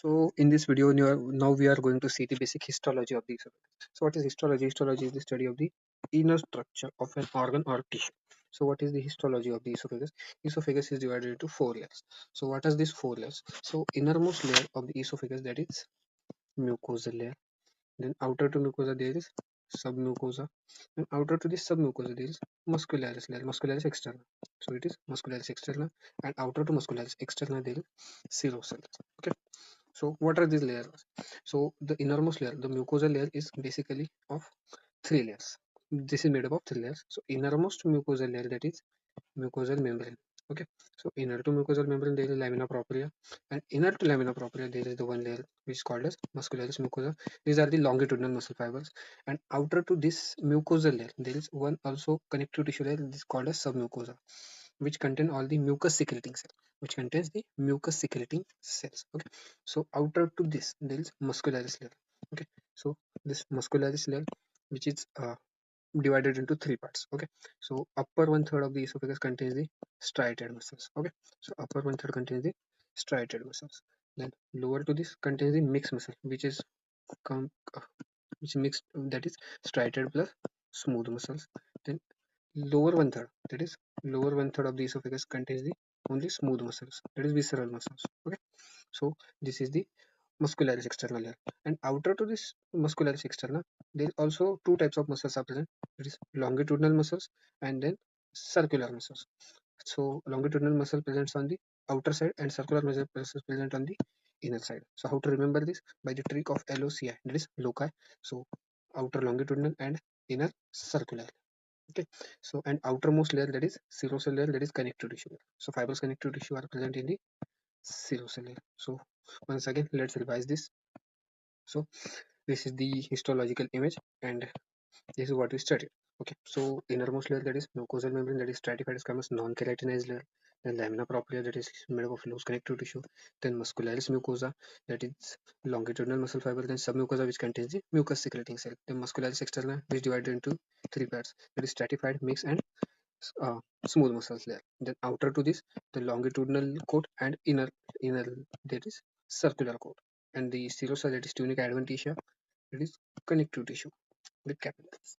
So in this video, now we are going to see the basic histology of the esophagus. So what is histology? Histology is the study of the inner structure of an organ or tissue. So what is the histology of the esophagus? Esophagus is divided into four layers. So what are these four layers? So innermost layer of the esophagus, that is mucosal layer. Then outer to mucosa there is submucosa. And outer to this submucosa there is muscularis layer. Muscularis externa. So it is muscularis externa, and outer to muscularis externa there is serosal. Okay. So what are these layers? So the innermost layer, the mucosal layer, is basically of three layers. This is made up of three layers. So innermost mucosal layer, that is mucosal membrane. Okay. So inner to mucosal membrane there is lamina propria, and inner to lamina propria there is the one layer which is called as muscularis mucosa. These are the longitudinal muscle fibers, and outer to this mucosal layer there is one also connective tissue layer. This is called as submucosa, which contain all the mucus secreting cells, which contains the mucus secreting cells. Okay. So outer to this there is muscularis layer. Okay. So this muscularis layer, which is divided into three parts. Okay. So upper one third of the esophagus contains the striated muscles. Okay. So upper one third contains the striated muscles. Then lower to this contains the mixed muscle, which is com- uh, which mixed, that is striated plus smooth muscles. Then lower one third, that is lower one third of the esophagus contains the only smooth muscles, that is visceral muscles. Okay. So this is the muscularis externa layer, and outer to this muscularis externa there is also two types of muscles are present, that is longitudinal muscles and then circular muscles. So longitudinal muscle presents on the outer side and circular muscle present on the inner side. So how to remember this? By the trick of LOCI, that is loci. So outer longitudinal and inner circular. Okay. So and outermost layer, that is serosal layer, that is connective tissue layer. So fibrous connective tissue are present in the serosal layer. So once again, let's revise this. So this is the histological image, and this is what we studied. Okay. So innermost layer, that is mucosal membrane, that is stratified squamous non-keratinized layer. Then lamina propria, that is made up of loose connective tissue. Then muscularis mucosa, that is longitudinal muscle fiber. Then submucosa, which contains the mucus secreting cell. Then muscularis externa, which is divided into three parts, that is stratified, mixed, and uh, smooth muscles layer. Then outer to this, the longitudinal coat, and inner, that is circular coat. And the serosa, that is tunica adventitia, that is connective tissue with capillaries.